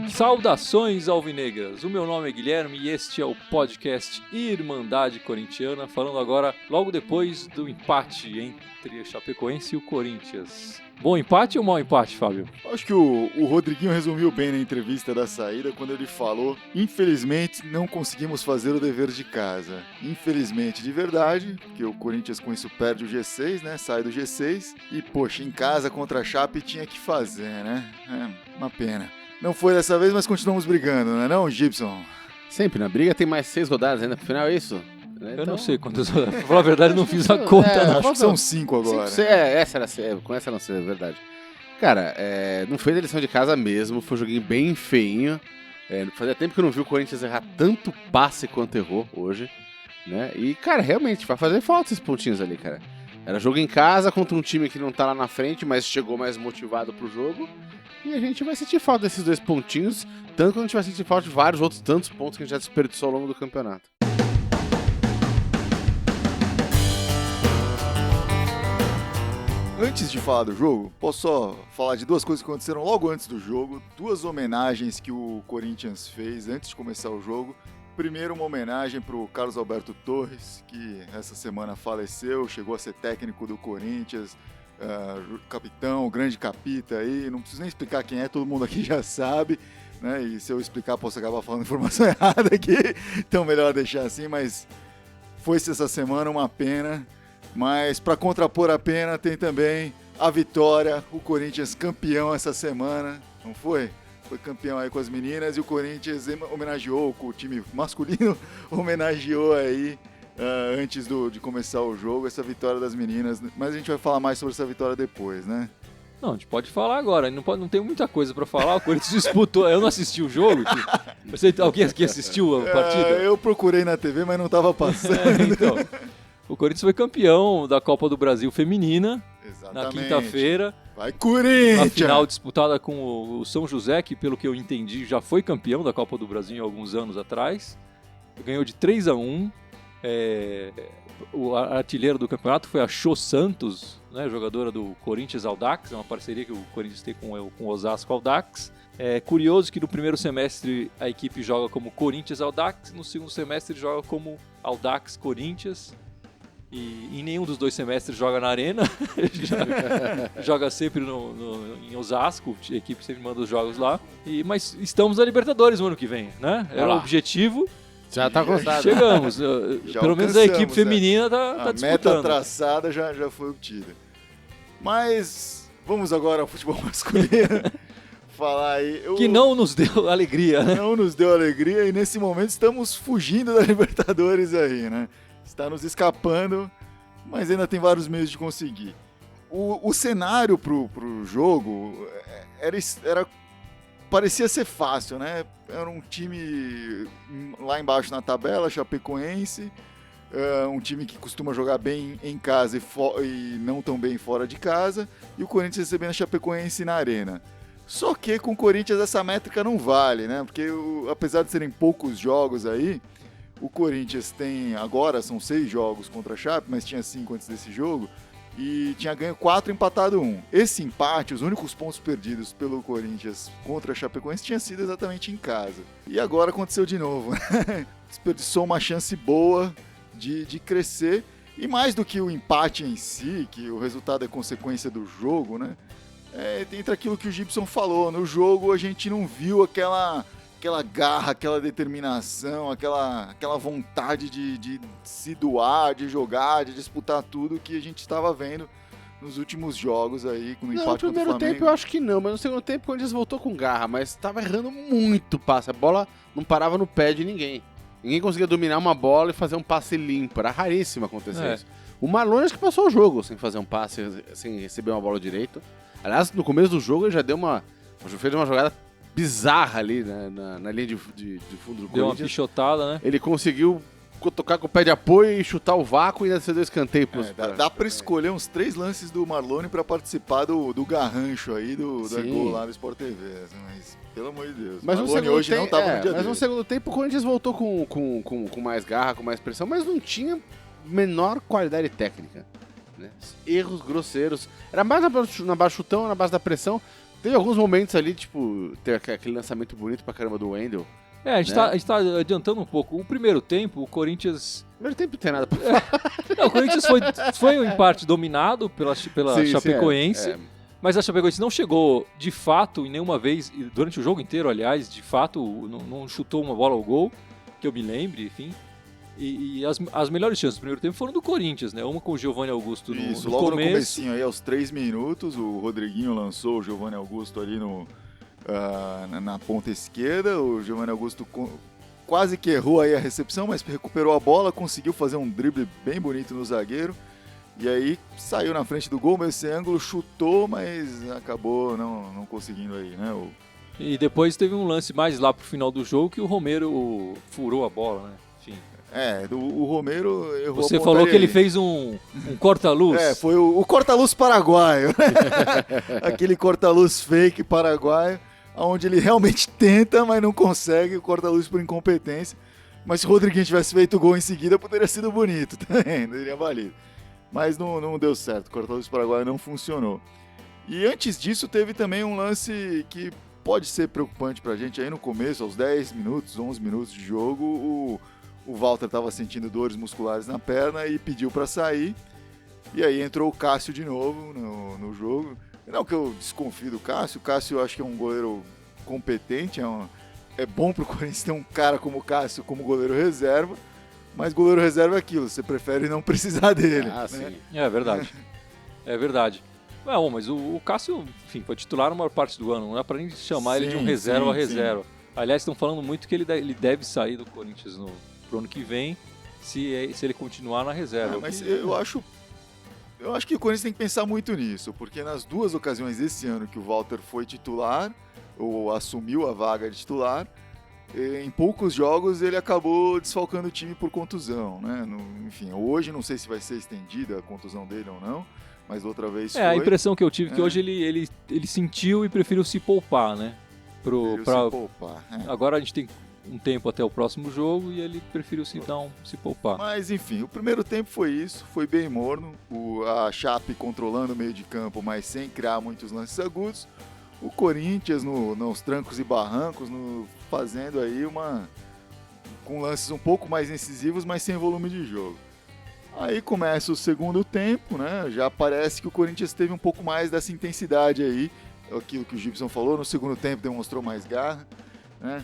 Saudações alvinegras, o meu nome é Guilherme e este é o podcast Irmandade Corintiana, falando agora logo depois do empate entre a Chapecoense e o Corinthians. Bom empate ou mau empate, Fábio? Acho que o Rodriguinho resumiu bem na entrevista da saída quando ele falou: infelizmente não conseguimos fazer o dever de casa. Infelizmente de verdade, porque o Corinthians com isso perde o G6, né? Sai do G6 e, poxa, em casa contra a Chape tinha que fazer, né? É uma pena. Não foi dessa vez, mas continuamos brigando, não é não, Gibson? Sempre, na briga tem mais 6 rodadas ainda pro final, é isso? Eu não sei quantas rodadas. Pra falar a verdade, não fiz a conta, não. Acho que são 5 agora. Com essa não sei, é verdade. Cara, não fez a lição de casa mesmo, foi um joguinho bem feinho. Fazia tempo que eu não vi o Corinthians errar tanto passe quanto errou hoje, né? E, cara, realmente, vai fazer falta esses pontinhos ali, cara. Era jogo em casa contra um time que não tá lá na frente, mas chegou mais motivado pro jogo. E a gente vai sentir falta desses 2 pontinhos, tanto que a gente vai sentir falta de vários outros tantos pontos que a gente já desperdiçou ao longo do campeonato. Antes de falar do jogo, posso só falar de 2 coisas que aconteceram logo antes do jogo, 2 homenagens que o Corinthians fez antes de começar o jogo. Primeiro, uma homenagem para o Carlos Alberto Torres, que essa semana faleceu, chegou a ser técnico do Corinthians, capitão, grande capita aí, não preciso nem explicar quem é, todo mundo aqui já sabe, né? E se eu explicar posso acabar falando informação errada aqui, então melhor deixar assim, mas foi-se essa semana uma pena, mas para contrapor a pena tem também a vitória, o Corinthians campeão essa semana, não foi? Foi campeão aí com as meninas e o Corinthians homenageou, o time masculino homenageou aí antes de começar o jogo, essa vitória das meninas, mas a gente vai falar mais sobre essa vitória depois, né? Não, a gente pode falar agora, não tem muita coisa pra falar, o Corinthians disputou, eu não assisti o jogo, alguém aqui assistiu a partida? Eu procurei na TV, mas não tava passando. Então, o Corinthians foi campeão da Copa do Brasil Feminina. Exatamente. Na quinta-feira. Vai, Corinthians! Na final disputada com o São José, que pelo que eu entendi já foi campeão da Copa do Brasil em alguns anos atrás. Ganhou de 3-1. O artilheiro do campeonato foi a Cho Santos, né, jogadora do Corinthians Audax, é uma parceria que o Corinthians tem com o Osasco Audax. É curioso que no primeiro semestre a equipe joga como Corinthians Audax, no segundo semestre joga como Audax Corinthians. E em nenhum dos 2 semestres joga na Arena, joga sempre em Osasco, a equipe sempre manda os jogos lá. Mas estamos na Libertadores no ano que vem, né? Era o objetivo. Já tá constado. Chegamos. Pelo menos a equipe feminina tá disputando. A meta traçada já foi obtida. Mas vamos agora ao futebol masculino. Falar aí. Que não nos deu alegria, né? Não nos deu alegria e nesse momento estamos fugindo da Libertadores aí, né? Está nos escapando, mas ainda tem vários meios de conseguir. O cenário pro jogo parecia ser fácil, né? Era um time lá embaixo na tabela, Chapecoense, um time que costuma jogar bem em casa e não tão bem fora de casa, e o Corinthians recebendo a Chapecoense na Arena. Só que com o Corinthians essa métrica não vale, né? Porque apesar de serem poucos jogos aí, o Corinthians tem, agora são 6 jogos contra a Chape, mas tinha 5 antes desse jogo, e tinha ganho 4 e empatado 1. Esse empate, os únicos pontos perdidos pelo Corinthians contra a Chapecoense, tinha sido exatamente em casa. E agora aconteceu de novo, né? Desperdiçou uma chance boa de crescer, e mais do que o empate em si, que o resultado é consequência do jogo, né? Entre aquilo que o Gibson falou, no jogo a gente não viu aquela garra, aquela determinação, aquela vontade de se doar, de jogar, de disputar tudo que a gente estava vendo nos últimos jogos aí, com o empate contra o Flamengo. No primeiro tempo eu acho que não, mas no segundo tempo o Corinthians voltou com garra, mas estava errando muito passe, a bola não parava no pé de ninguém. Ninguém conseguia dominar uma bola e fazer um passe limpo, era raríssimo acontecer isso. O Marlon acho que passou o jogo sem fazer um passe, sem receber uma bola direito. Aliás, no começo do jogo ele já fez uma jogada bizarra ali, né, na linha de fundo do Corinthians. Deu uma pichotada, né? Ele conseguiu tocar com o pé de apoio e chutar o vácuo e ainda ser 2 escanteios. Dá pra escolher uns 3 lances do Marlone pra participar do garrancho aí do gol lá do Sport TV. Mas, pelo amor de Deus, mas Marlone hoje não tava no dia mas dele. no segundo tempo o Corinthians voltou com mais garra, com mais pressão, mas não tinha menor qualidade técnica. Né? Erros grosseiros. Era mais na base chutão, na base da pressão. Teve alguns momentos ali, tipo, teve aquele lançamento bonito pra caramba do Wendel. A gente tá adiantando um pouco. O primeiro tempo, o Corinthians... Primeiro tempo não tem nada pra falar. Não, o Corinthians foi em parte dominado pela Chapecoense, mas a Chapecoense não chegou de fato em nenhuma vez, durante o jogo inteiro, aliás, de fato, não chutou uma bola ao gol, que eu me lembre, enfim. E as melhores chances do primeiro tempo foram do Corinthians, né? Uma com o Giovanni Augusto no logo começo. No comecinho aí, aos 3 minutos, o Rodriguinho lançou o Giovanni Augusto ali na ponta esquerda. O Giovanni Augusto quase que errou aí a recepção, mas recuperou a bola, conseguiu fazer um drible bem bonito no zagueiro. E aí saiu na frente do gol, mas esse ângulo chutou, mas acabou não conseguindo aí, né? E depois teve um lance mais lá pro final do jogo que o Romero furou a bola, né? Enfim. O Romero errou. Você falou que ele fez um corta-luz. Foi o corta-luz paraguaio. Aquele corta-luz fake paraguaio, onde ele realmente tenta, mas não consegue, o corta-luz por incompetência. Mas se o Rodriguinho tivesse feito o gol em seguida, poderia ser bonito também, não teria valido. Mas não deu certo, o corta-luz paraguaio não funcionou. E antes disso, teve também um lance que pode ser preocupante pra gente aí no começo, aos 10 minutos, 11 minutos de jogo, o Walter estava sentindo dores musculares na perna e pediu para sair. E aí entrou o Cássio de novo no jogo. Não que eu desconfie do Cássio. O Cássio eu acho que é um goleiro competente. É bom pro Corinthians ter um cara como o Cássio como goleiro reserva. Mas goleiro reserva é aquilo. Você prefere não precisar dele. Ah, né? sim. É verdade. É verdade. Não, mas o Cássio, enfim, foi titular na maior parte do ano. Não é pra nem chamar ele de um reserva a reserva. Sim. Aliás, estão falando muito que ele deve sair do Corinthians pro ano que vem, se ele continuar na reserva. Mas eu acho que o Corinthians tem que pensar muito nisso, porque nas 2 ocasiões esse ano que o Walter foi titular, ou assumiu a vaga de titular, em poucos jogos ele acabou desfalcando o time por contusão, né? Enfim, hoje não sei se vai ser estendida a contusão dele ou não, mas outra vez foi. A impressão que eu tive é que hoje ele sentiu e preferiu se poupar, né? Agora a gente tem um tempo até o próximo jogo e ele preferiu se poupar. Mas enfim, o primeiro tempo foi isso, foi bem morno, a Chape controlando o meio de campo, mas sem criar muitos lances agudos. O Corinthians nos trancos e barrancos, fazendo aí com lances um pouco mais incisivos, mas sem volume de jogo. Aí começa o segundo tempo, né? Já parece que o Corinthians teve um pouco mais dessa intensidade aí, aquilo que o Gibson falou, no segundo tempo demonstrou mais garra, né?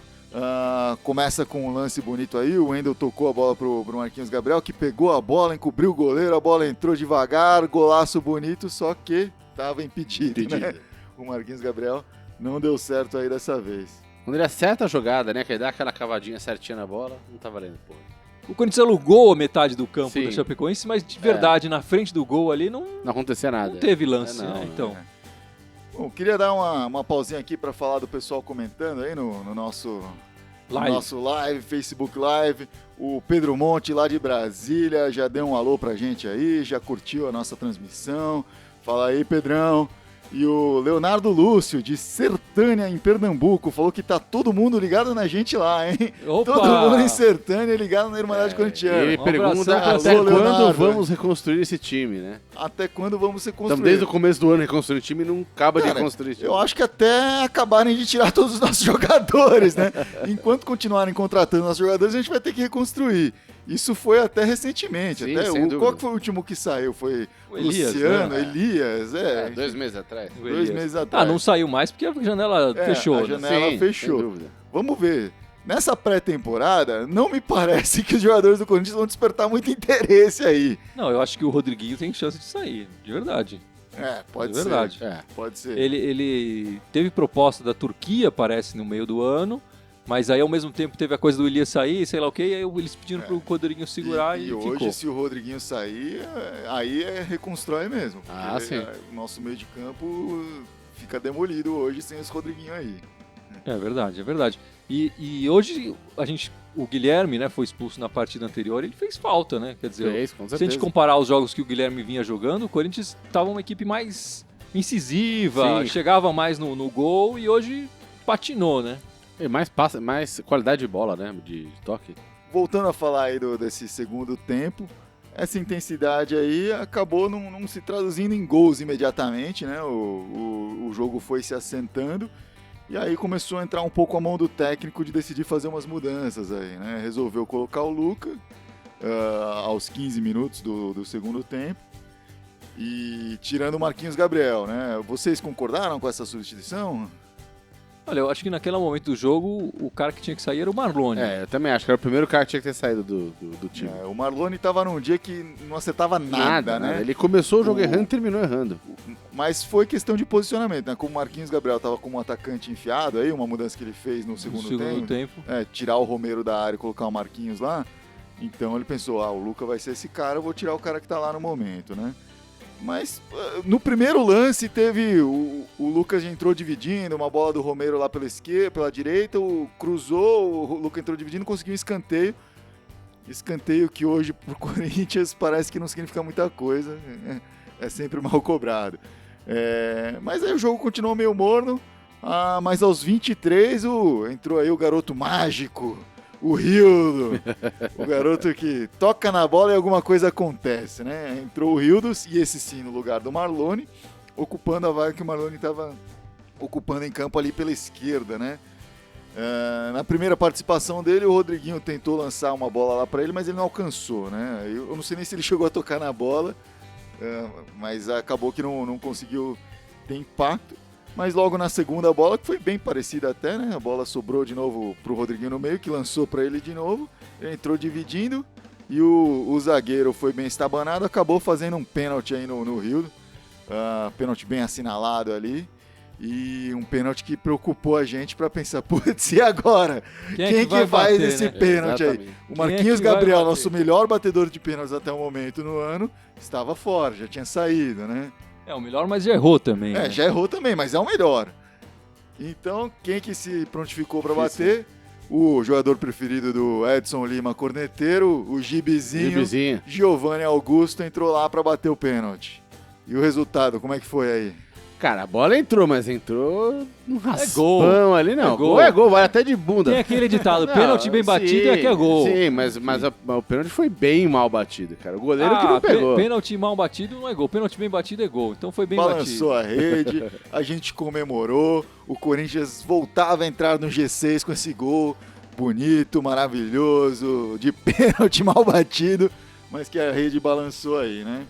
Começa com um lance bonito aí, o Wendel tocou a bola pro Marquinhos Gabriel, que pegou a bola, encobriu o goleiro, a bola entrou devagar, golaço bonito, só que estava impedido, né? O Marquinhos Gabriel não deu certo aí dessa vez. Quando ele acerta a jogada, né, que ele dá aquela cavadinha certinha na bola, não tá valendo, pô. O Corinthians alugou a metade do campo da Chapecoense, mas de verdade, na frente do gol ali não acontecia nada. Não teve lance, então. Bom, queria dar uma pausinha aqui para falar do pessoal comentando aí no nosso live, Facebook Live. O Pedro Monte, lá de Brasília, já deu um alô pra gente aí, já curtiu a nossa transmissão. Fala aí, Pedrão. E o Leonardo Lúcio, de Sertânia, em Pernambuco, falou que tá todo mundo ligado na gente lá, hein? Opa! Todo mundo em Sertânia ligado na Irmandade Corintiana. Ele pergunta até quando vamos reconstruir esse time, né? Até quando vamos reconstruir? Então, desde o começo do ano reconstruir o time não acaba de reconstruir o time. Eu acho que até acabarem de tirar todos os nossos jogadores, né? Enquanto continuarem contratando nossos jogadores, a gente vai ter que reconstruir. Isso foi até recentemente. Sim, qual que foi o último que saiu? Foi o Elias, Luciano, né? Elias. 2 meses atrás. 2 meses atrás. Não saiu mais porque a janela fechou. A janela fechou. Sem dúvida. Vamos ver. Nessa pré-temporada, não me parece que os jogadores do Corinthians vão despertar muito interesse aí. Não, eu acho que o Rodriguinho tem chance de sair, de verdade. Pode ser. Verdade. Pode ser. Ele teve proposta da Turquia, parece, no meio do ano. Mas aí, ao mesmo tempo, teve a coisa do Elias sair, sei lá o quê, e aí eles pediram pro Rodriguinho segurar e ficou. Hoje, se o Rodriguinho sair, aí reconstrói mesmo. Sim. O nosso meio de campo fica demolido hoje sem esse Rodriguinho aí. É verdade, é verdade. E hoje o Guilherme, né, foi expulso na partida anterior, ele fez falta, né? Quer dizer, Fez, com se a certeza. gente comparar os jogos que o Guilherme vinha jogando, o Corinthians estava uma equipe mais incisiva, Sim. chegava mais no gol e hoje patinou, né? E mais qualidade de bola, né? De toque. Voltando a falar aí desse segundo tempo, essa intensidade aí acabou não se traduzindo em gols imediatamente, né? O jogo foi se assentando e aí começou a entrar um pouco a mão do técnico de decidir fazer umas mudanças aí, né? Resolveu colocar o Luca aos 15 minutos do segundo tempo e tirando o Marquinhos Gabriel, né? Vocês concordaram com essa substituição? Olha, eu acho que naquele momento do jogo, o cara que tinha que sair era o Marlone. Eu também acho que era o primeiro cara que tinha que ter saído do time. O Marlone estava num dia que não acertava nada, né? Ele começou o jogo errando e terminou errando. Mas foi questão de posicionamento, né? Como o Marquinhos Gabriel estava como um atacante enfiado aí, uma mudança que ele fez no segundo tempo. Tirar o Romero da área e colocar o Marquinhos lá. Então ele pensou, o Luca vai ser esse cara, eu vou tirar o cara que tá lá no momento, né? Mas no primeiro lance teve o Lucas entrou dividindo, uma bola do Romero lá pela direita, cruzou, o Lucas entrou dividindo, conseguiu um escanteio. Escanteio que hoje pro Corinthians parece que não significa muita coisa, é sempre mal cobrado. Mas aí o jogo continuou meio morno, mas aos 23 entrou aí o garoto mágico, o Rildo, o garoto que toca na bola e alguma coisa acontece, né? Entrou o Rildo, e esse sim no lugar do Marlone, ocupando a vaga que o Marlone estava ocupando em campo ali pela esquerda, né? Na primeira participação dele, o Rodriguinho tentou lançar uma bola lá para ele, mas ele não alcançou, né? Eu não sei nem se ele chegou a tocar na bola, mas acabou que não conseguiu ter impacto. Mas logo na segunda bola, que foi bem parecida até, né? A bola sobrou de novo pro Rodriguinho no meio, que lançou para ele de novo. Ele entrou dividindo e o zagueiro foi bem estabanado, acabou fazendo um pênalti aí no Rildo. Pênalti bem assinalado ali. E um pênalti que preocupou a gente para pensar, putz, e agora? Quem que faz bater, esse né? pênalti aí? O Marquinhos Gabriel, nosso melhor batedor de pênaltis até o momento no ano, estava fora, já tinha saído, né? O melhor, mas já errou também. Né? Já errou também, mas é o melhor. Então, quem que se prontificou para bater? O jogador preferido do Edson Lima, corneteiro, o Gibizinho. Giovanni Augusto entrou lá para bater o pênalti. E o resultado, como é que foi aí? Cara, a bola entrou, mas entrou no raspão gol. ali, não. Gol É gol, vai até de bunda. Tem aquele ditado, pênalti bem batido é que é gol. Sim, mas o pênalti foi bem mal batido, cara. O goleiro que não pegou. Pênalti mal batido não é gol, pênalti bem batido é gol. Então foi bem Balançou batido. a rede, a gente comemorou, o Corinthians voltava a entrar no G6 com esse gol bonito, maravilhoso, de pênalti mal batido, mas que a rede balançou aí, né?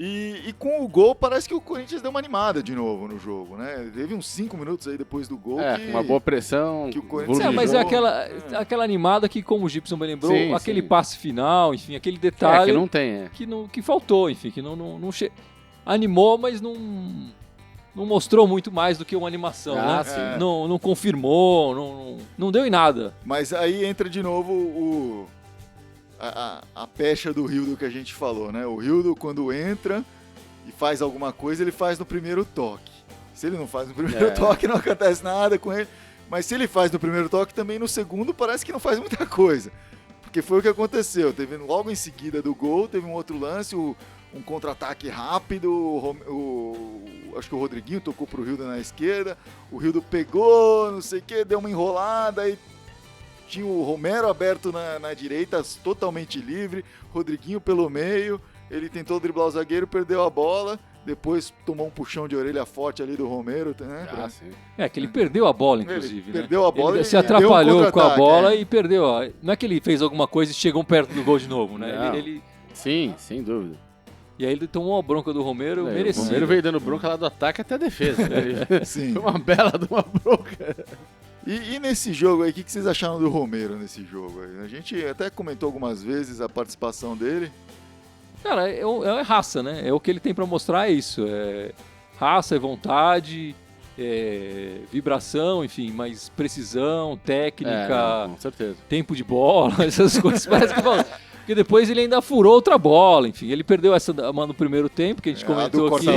E com o gol, parece que o Corinthians deu uma animada de novo no jogo, né? Teve uns 5 minutos aí depois do gol com uma boa pressão. Que o Corinthians mas é aquela animada que, como o Gibson me lembrou, aquele passe final, enfim, aquele detalhe que não tem, que faltou, enfim, que animou, mas não mostrou muito mais do que uma animação, né? Sim. Não confirmou, não deu em nada. Mas aí entra de novo a pecha do Rildo que a gente falou, né? O Rildo, quando entra e faz alguma coisa, ele faz no primeiro toque. Se ele não faz no primeiro toque, não acontece nada com ele. Mas se ele faz no primeiro toque, também no segundo parece que não faz muita coisa. Porque foi o que aconteceu. Teve logo em seguida do gol, teve um outro lance, um contra-ataque rápido. Acho que o Rodriguinho tocou pro Rildo na esquerda. O Rildo pegou, não sei o que, deu uma enrolada e tinha o Romero aberto na direita, totalmente livre, Rodriguinho pelo meio, ele tentou driblar o zagueiro, perdeu a bola, depois tomou um puxão de orelha forte ali do Romero, né? Sim. Que ele perdeu a bola, inclusive. Ele perdeu a bola ele se atrapalhou com a bola e perdeu. Não é que ele fez alguma coisa e chegou perto do gol de novo, né? Ele... Sim, sem dúvida. E aí ele tomou uma bronca do Romero, merecido. O Romero veio dando bronca lá do ataque até a defesa. Né? Sim. Foi uma bela de uma bronca. E nesse jogo aí, o que vocês acharam do Romero nesse jogo aí? A gente até comentou algumas vezes a participação dele. Cara, é raça, né? É o que ele tem pra mostrar, é isso. É raça, é vontade, vibração, enfim, mas precisão, técnica, com certeza. tempo de bola, essas coisas. Porque depois ele ainda furou outra bola, enfim. Ele perdeu essa no primeiro tempo, que a gente A comentou do aqui.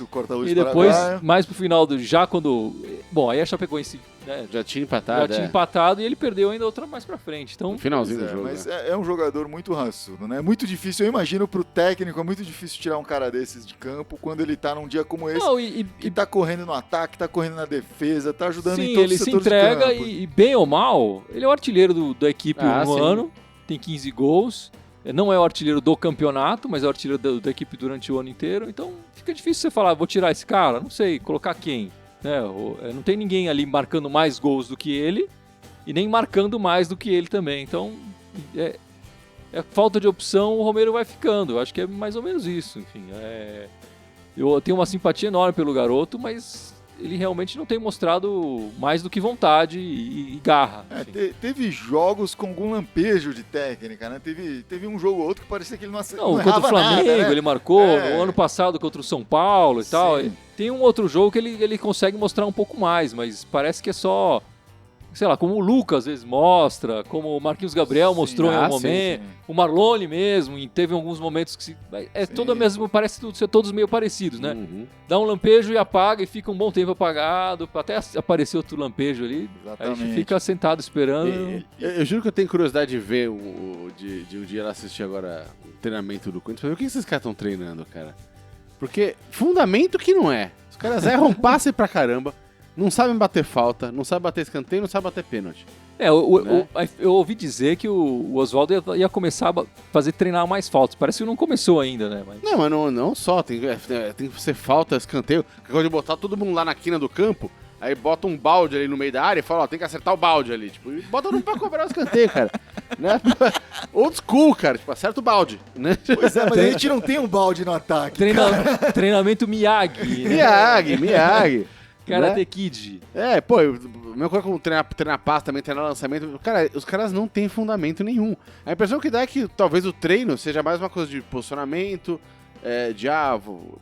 o corta-luz E depois, paraguaio. mais pro final, já quando... Bom, aí a Chapecoense, né, Já tinha empatado, já tinha empatado e ele perdeu ainda outra mais pra frente. Então, No finalzinho Pois do jogo. Mas né? é um jogador muito raçudo, né? É muito difícil, eu imagino pro técnico, é muito difícil tirar um cara desses de campo quando ele tá num dia como esse, não, que tá correndo no ataque, tá correndo na defesa, tá ajudando em sim, todos ele os se setores entrega de campo. e bem ou mal, ele é o artilheiro da equipe no sim. ano, tem 15 gols. Não é o artilheiro do campeonato, mas é o artilheiro da equipe durante o ano inteiro. Então fica difícil você falar, vou tirar esse cara, não sei, colocar quem. Né? Não tem ninguém ali marcando mais gols do que ele e nem marcando mais do que ele também. Então é falta de opção, o Romero vai ficando. Eu acho que é mais ou menos isso. Enfim, eu tenho uma simpatia enorme pelo garoto, mas ele realmente não tem mostrado mais do que vontade e garra. Enfim. Teve jogos com algum lampejo de técnica, né? Teve um jogo ou outro que parecia que ele não Não, errava contra o Flamengo, nada, né? ele marcou, É. no ano passado contra o São Paulo e tal. Sim. Tem um outro jogo que ele consegue mostrar um pouco mais, mas parece que é só, sei lá, como o Lucas às vezes mostra, como o Marquinhos Gabriel Sim. mostrou em algum sim, momento, sim. o Marlone mesmo, e teve alguns momentos que Sim. toda mesmo, parece ser todos meio parecidos, né? Uhum. Dá um lampejo e apaga e fica um bom tempo apagado, até aparecer outro lampejo ali, a Exatamente. gente fica sentado esperando. Eu juro que eu tenho curiosidade de ver, de um dia lá assistir agora o treinamento do Corinthians, pra ver o que esses caras estão treinando, cara. Porque fundamento que não é. Os caras erram passe pra caramba, não sabem bater falta, não sabem bater escanteio, não sabem bater pênalti. Né? Eu ouvi dizer que o Oswaldo ia começar a treinar mais faltas. Parece que não começou ainda, né? Mas... Não, mas não só, tem que ser falta, escanteio. Que coisa de botar todo mundo lá na quina do campo, aí bota um balde ali no meio da área e fala, ó, tem que acertar o balde ali. Tipo, e bota todo mundo pra cobrar o escanteio, cara. Né? Old school, cara. Tipo, acerta o balde. Né? Pois é, mas a gente não tem um balde no ataque. Treinamento Miyagi. Né? Miyagi. Karate Né? Kid. Pô, a mesma coisa como treinar passe, também treinar lançamento. Cara, os caras não têm fundamento nenhum. A impressão que dá é que talvez o treino seja mais uma coisa de posicionamento,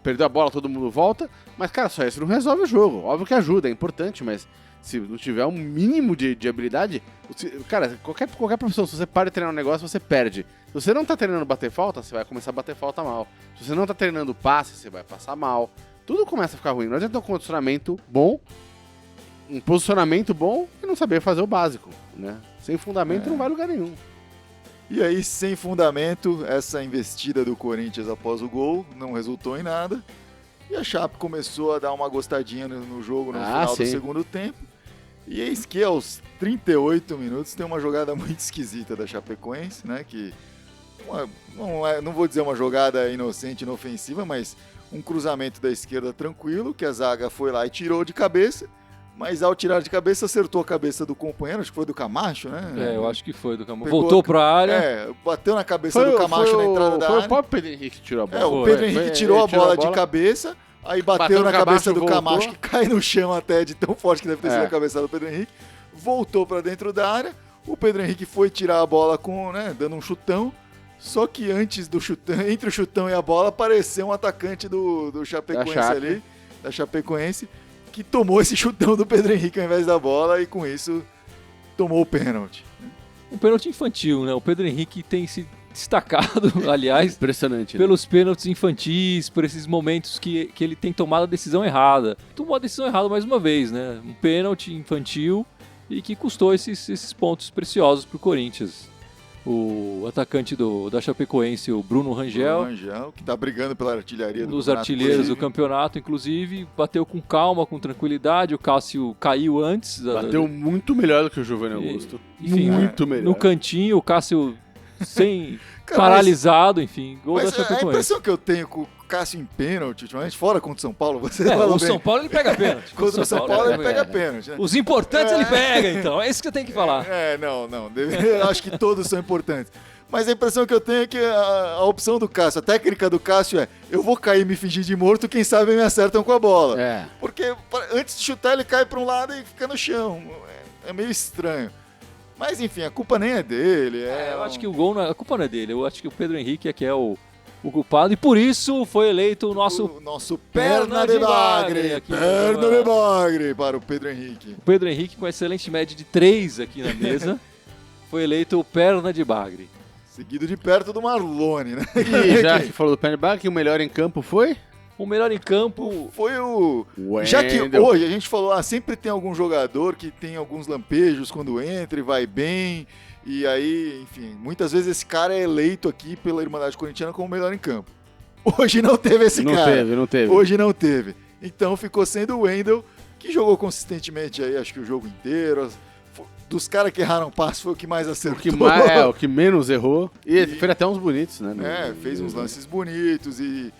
perdeu a bola, todo mundo volta. Mas, cara, só isso não resolve o jogo. Óbvio que ajuda, é importante, mas se não tiver um mínimo de habilidade... Cara, qualquer profissão, se você para de treinar um negócio, você perde. Se você não tá treinando bater falta, você vai começar a bater falta mal. Se você não tá treinando passe, você vai passar mal. Tudo começa a ficar ruim. Não adianta ter um condicionamento bom, um posicionamento bom e não saber fazer o básico, né? Sem fundamento não vai a lugar nenhum. E aí, sem fundamento, essa investida do Corinthians após o gol não resultou em nada. E a Chape começou a dar uma gostadinha no jogo no final do segundo tempo. E eis que aos 38 minutos tem uma jogada muito esquisita da Chapecoense, né? Que não vou dizer uma jogada inocente, inofensiva, mas um cruzamento da esquerda tranquilo, que a zaga foi lá e tirou de cabeça, mas ao tirar de cabeça acertou a cabeça do companheiro, acho que foi do Camacho, né? Eu acho que foi do Camacho. Pegou Voltou pra área. Bateu na cabeça do Camacho na entrada da área. Foi o próprio Pedro Henrique que tirou a bola. O Pedro Henrique tirou a bola de cabeça, aí bateu na cabeça do Camacho, que cai no chão até de tão forte que deve ter sido a cabeçada do Pedro Henrique, voltou pra dentro da área, o Pedro Henrique foi tirar a bola dando um chutão. Só que antes do chutão, entre o chutão e a bola, apareceu um atacante do Chapecoense ali, da Chapecoense, que tomou esse chutão do Pedro Henrique ao invés da bola e com isso tomou o pênalti. Um pênalti infantil, né? O Pedro Henrique tem se destacado, aliás, impressionante, pelos pênaltis infantis, por esses momentos que ele tem tomado a decisão errada. Tomou a decisão errada mais uma vez, né? Um pênalti infantil e que custou esses pontos preciosos pro Corinthians. O atacante da Chapecoense, o Bruno Rangel, que tá brigando pela artilharia um dos artilheiros do campeonato, inclusive, bateu com calma, com tranquilidade. O Cássio caiu antes. Bateu muito melhor do que o Giovanni Augusto. Enfim, muito melhor. No cantinho, o Cássio paralisado, enfim, gol da Chapecoense. A impressão que eu tenho com o Cássio em pênalti, ultimamente, fora contra o São Paulo, você o São Paulo ele pega pênalti. Contra o São Paulo ele pega pênalti. Né? Os importantes ele pega, então. É isso que eu tenho que falar. Não. Eu acho que todos são importantes. Mas a impressão que eu tenho é que a opção do Cássio, a técnica do Cássio é: eu vou cair e me fingir de morto, quem sabe me acertam com a bola. Porque antes de chutar ele cai para um lado e fica no chão. É meio estranho. Mas enfim, a culpa nem é dele. Eu acho que o gol, a culpa não é dele. Eu acho que o Pedro Henrique é que é o culpado, e por isso foi eleito o nosso perna de bagre. Perna de bagre para o Pedro Henrique. O Pedro Henrique, com excelente média de 3 aqui na mesa, foi eleito o perna de bagre. Seguido de perto do Marlone, né? E já que falou do Penneback, o melhor em campo foi? O melhor em campo... Foi o... Wendel. Já que hoje a gente falou, sempre tem algum jogador que tem alguns lampejos quando entra e vai bem, e aí, enfim, muitas vezes esse cara é eleito aqui pela Irmandade Corintiana como o melhor em campo. Hoje não teve esse cara. Não teve. Hoje não teve. Então ficou sendo o Wendel, que jogou consistentemente aí, acho que o jogo inteiro. Dos caras que erraram passe foi o que mais acertou. O que menos errou. E fez até uns bonitos, né? Fez uns lances bonitos e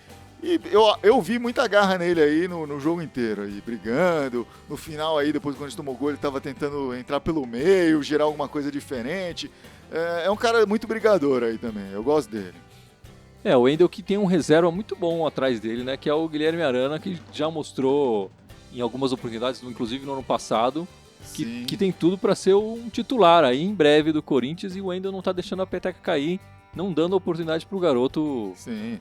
eu vi muita garra nele aí no jogo inteiro, aí, brigando. No final aí, depois quando a gente tomou gol, ele tava tentando entrar pelo meio, gerar alguma coisa diferente. É um cara muito brigador aí também, eu gosto dele. O Wendel que tem um reserva muito bom atrás dele, né? Que é o Guilherme Arana, que já mostrou em algumas oportunidades, inclusive no ano passado, que tem tudo para ser um titular aí em breve do Corinthians, e o Wendel não tá deixando a peteca cair, não dando oportunidade pro garoto. Sim.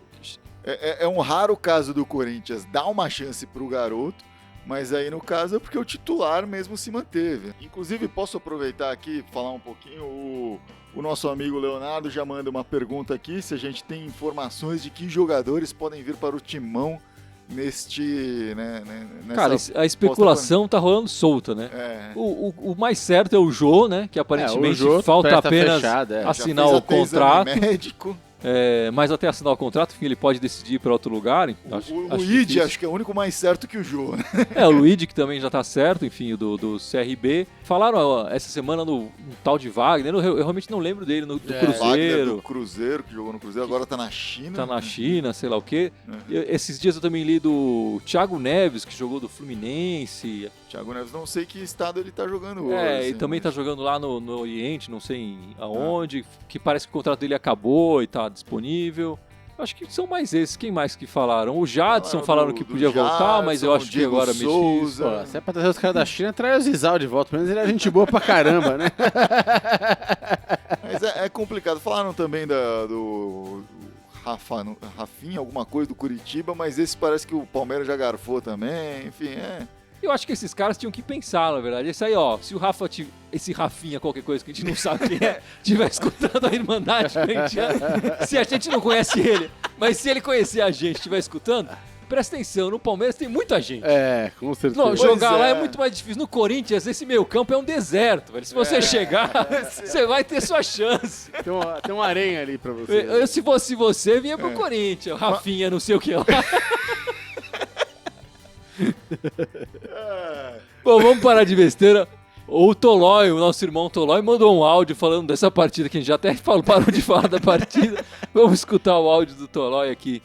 É um raro caso do Corinthians dar uma chance pro garoto, mas aí no caso é porque o titular mesmo se manteve. Inclusive, posso aproveitar aqui e falar um pouquinho, o nosso amigo Leonardo já manda uma pergunta aqui, se a gente tem informações de que jogadores podem vir para o Timão nessa Cara, a especulação tá rolando solta, né? O mais certo é o Jô, né? Que aparentemente falta apenas assinar o contrato. Médico. Mas até assinar o contrato, enfim, ele pode decidir para outro lugar. O Luigi acho que é o único mais certo que o Jô, né? O Luigi que também já tá certo, enfim, do CRB. Falaram essa semana no tal de Wagner, eu realmente não lembro dele, do Cruzeiro. Wagner do Cruzeiro, que jogou no Cruzeiro, agora tá na China. Tá na China, sei lá o quê. Esses dias eu também li do Thiago Neves, que jogou do Fluminense. Thiago Neves, não sei que estado ele tá jogando hoje. Ele também tá jogando lá no Oriente, não sei aonde, que parece que o contrato dele acabou e tá disponível. Acho que são mais esses. Quem mais que falaram? O Jadson falaram que podia voltar, mas eu acho que agora mexeu. Se é pra trazer os caras da China, traz o Zizal de volta. Pelo menos ele é gente boa pra caramba, né? Mas é complicado. Falaram também do Rafinha, alguma coisa do Curitiba, mas esse parece que o Palmeiras já garfou também. Enfim, Eu acho que esses caras tinham que pensar, na verdade. Esse aí, se o esse Rafinha, qualquer coisa que a gente não sabe quem é, estiver escutando a Irmandade Corintiana, se a gente não conhece ele, mas se ele conhecer a gente, estiver escutando, presta atenção, no Palmeiras tem muita gente. Com certeza. Não, jogar lá é muito mais difícil. No Corinthians, esse meio campo é um deserto, velho. Se você chegar, você vai ter sua chance. Tem uma aranha ali pra você. Se fosse você, vinha pro Corinthians. Rafinha, não sei o que lá. Bom, vamos parar de besteira. O Tolói, o nosso irmão Tolói, mandou um áudio falando dessa partida que a gente já até parou de falar da partida. Vamos escutar o áudio do Tolói aqui.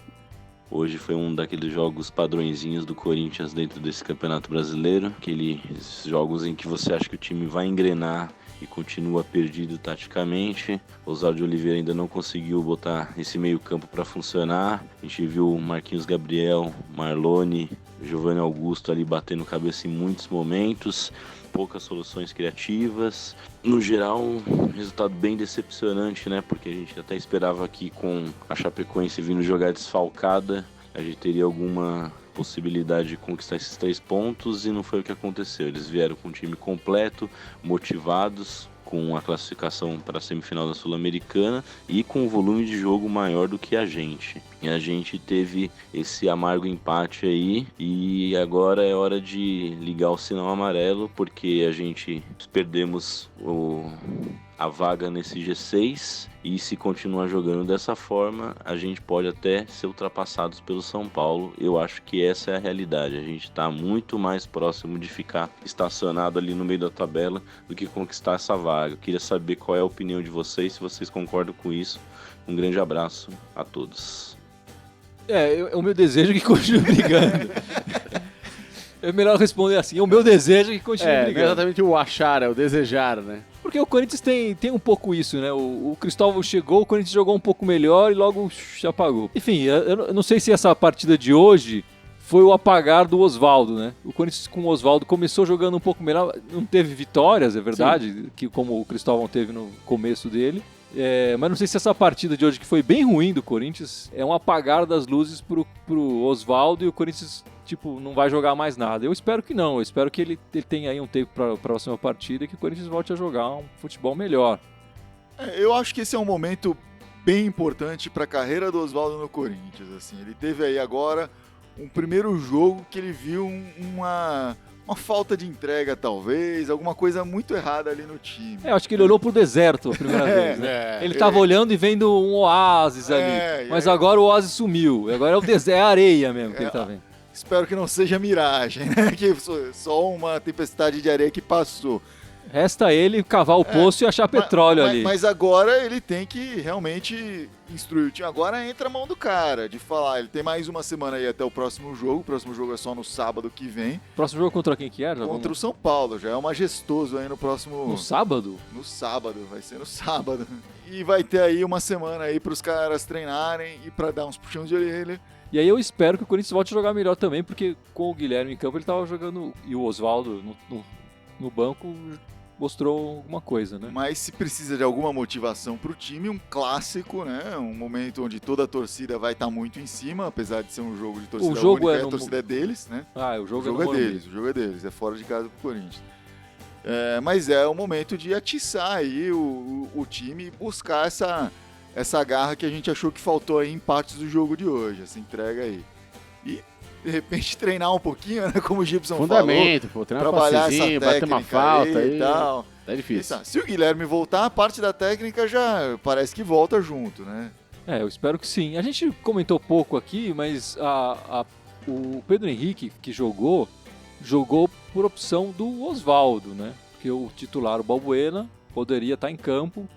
Hoje foi um daqueles jogos padrõezinhos do Corinthians dentro desse Campeonato Brasileiro. Aqueles jogos em que você acha que o time vai engrenar e continua perdido taticamente. Oswaldo de Oliveira ainda não conseguiu botar esse meio campo para funcionar. A gente viu Marquinhos Gabriel, Marlone, Giovanni Augusto ali batendo cabeça em muitos momentos. Poucas soluções criativas. No geral, um resultado bem decepcionante, né? Porque a gente até esperava que com a Chapecoense vindo jogar desfalcada, a gente teria alguma possibilidade de conquistar esses 3 pontos, e não foi o que aconteceu. Eles vieram com o time completo, motivados, com a classificação para a semifinal da Sul-Americana e com um volume de jogo maior do que a gente. E a gente teve esse amargo empate aí, e agora é hora de ligar o sinal amarelo, porque a gente perdemos a vaga nesse G6, e se continuar jogando dessa forma, a gente pode até ser ultrapassados pelo São Paulo. Eu acho que essa é a realidade. A gente está muito mais próximo de ficar estacionado ali no meio da tabela do que conquistar essa vaga. Eu queria saber qual é a opinião de vocês, se vocês concordam com isso. Um grande abraço a todos. É o meu desejo que continue brigando. É melhor responder assim, é o meu desejo que continue brigando. Não é exatamente o achar, é o desejar, né? Porque o Corinthians tem um pouco isso, né? O Cristóvão chegou, o Corinthians jogou um pouco melhor e logo se apagou. Enfim, eu não sei se essa partida de hoje foi o apagar do Oswaldo, né? O Corinthians com o Oswaldo começou jogando um pouco melhor, não teve vitórias, é verdade, que como o Cristóvão teve no começo dele. Mas não sei se essa partida de hoje, que foi bem ruim do Corinthians, é um apagar das luzes pro Oswaldo, e o Corinthians não vai jogar mais nada. Eu espero que não, eu espero que ele tenha aí um tempo para a próxima partida e que o Corinthians volte a jogar um futebol melhor. Eu acho que esse é um momento bem importante para a carreira do Oswaldo no Corinthians. Assim, ele teve aí agora um primeiro jogo que ele viu uma falta de entrega, talvez, alguma coisa muito errada ali no time. Eu acho que ele olhou pro deserto a primeira vez, né? Ele tava olhando e vendo um oásis ali, mas agora o oásis sumiu, agora é o deserto, é a areia mesmo que ele tá vendo. Espero que não seja miragem, né? Que só uma tempestade de areia que passou. Resta ele cavar o poço e achar petróleo ali. Mas agora ele tem que realmente instruir o time. Agora entra a mão do cara, de falar. Ele tem mais uma semana aí até o próximo jogo. O próximo jogo é só no sábado que vem. Próximo jogo contra quem que é? Contra o São Paulo. Já é um majestoso aí no próximo... No sábado? No sábado. Vai ser no sábado. E vai ter aí uma semana aí pros caras treinarem e pra dar uns puxões de orelha. E aí eu espero que o Corinthians volte a jogar melhor também, porque com o Guilherme em campo ele tava jogando... E o Oswaldo no banco... mostrou alguma coisa, né? Mas se precisa de alguma motivação pro time, um clássico, né? Um momento onde toda a torcida vai estar muito em cima, apesar de ser um jogo de torcida única, a torcida é deles, né? O jogo é deles, o jogo é deles, é fora de casa pro Corinthians. Mas é o momento de atiçar aí o time e buscar essa garra que a gente achou que faltou aí em partes do jogo de hoje, essa entrega aí. E de repente treinar um pouquinho, né? Como o Gibson Fundamento, falou. Treinar trabalhar essa técnica, bater uma falta aí e tal. É difícil. Se o Guilherme voltar, a parte da técnica já parece que volta junto, né? Eu espero que sim. A gente comentou pouco aqui, mas o Pedro Henrique, que jogou por opção do Oswaldo, né? Porque o titular, o Balbuena, poderia estar em campo.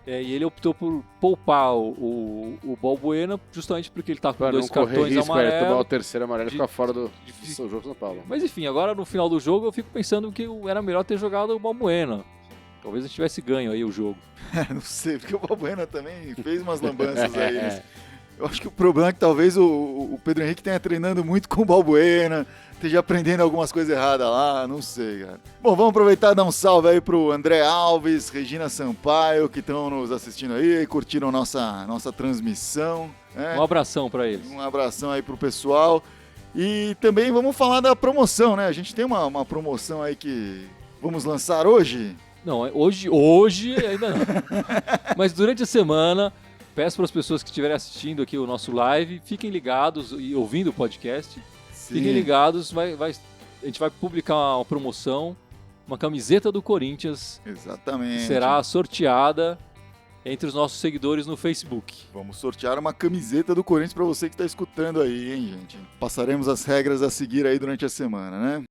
E ele optou por poupar o Balbuena justamente porque ele tá com dois cartões amarelos. Tomar o terceiro amarelo e ficar fora do jogo São Paulo. Mas enfim, agora no final do jogo eu fico pensando que era melhor ter jogado o Balbuena. Talvez a gente tivesse ganho aí o jogo. Não sei, porque o Balbuena também fez umas lambanças aí. Eu acho que o problema é que talvez o Pedro Henrique tenha treinando muito com o Balbuena, esteja aprendendo algumas coisas erradas lá, não sei, cara. Bom, vamos aproveitar e dar um salve aí pro André Alves, Regina Sampaio, que estão nos assistindo aí e curtiram nossa transmissão. Né? Um abração para eles. Um abração aí pro pessoal. E também vamos falar da promoção, né? A gente tem uma promoção aí que vamos lançar hoje. Não, hoje ainda não. Mas durante a semana... Peço para as pessoas que estiverem assistindo aqui o nosso live, fiquem ligados e ouvindo o podcast. Sim. Fiquem ligados, a gente vai publicar uma promoção, uma camiseta do Corinthians. Exatamente. Que será sorteada entre os nossos seguidores no Facebook. Vamos sortear uma camiseta do Corinthians para você que está escutando aí, hein, gente? Passaremos as regras a seguir aí durante a semana, né?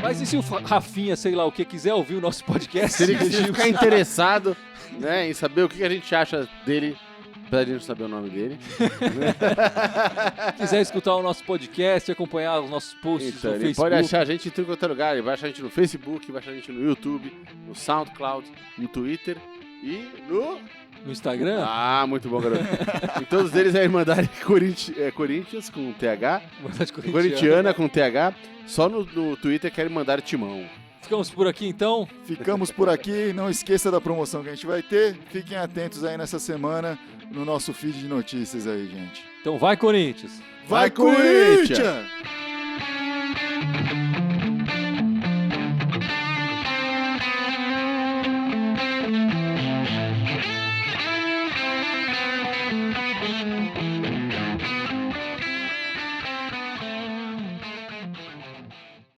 Mas e se o Rafinha, sei lá o que, quiser ouvir o nosso podcast? Se ele ficar interessado, né, em saber o que a gente acha dele, apesar de não saber o nome dele. Quiser escutar o nosso podcast, acompanhar os nossos posts no Facebook. Pode achar a gente em tudo quanto é lugar. Ele vai achar a gente no Facebook, vai achar a gente no YouTube, no SoundCloud, no Twitter e no Instagram? Ah, muito bom, garoto. E todos eles é Irmandade Corinthians com TH, Corintiana com TH. Só no Twitter querem mandar Timão. Ficamos por aqui então? Ficamos por aqui. Não esqueça da promoção que a gente vai ter. Fiquem atentos aí nessa semana no nosso feed de notícias aí, gente. Então vai, Corinthians! Vai, Corinthians!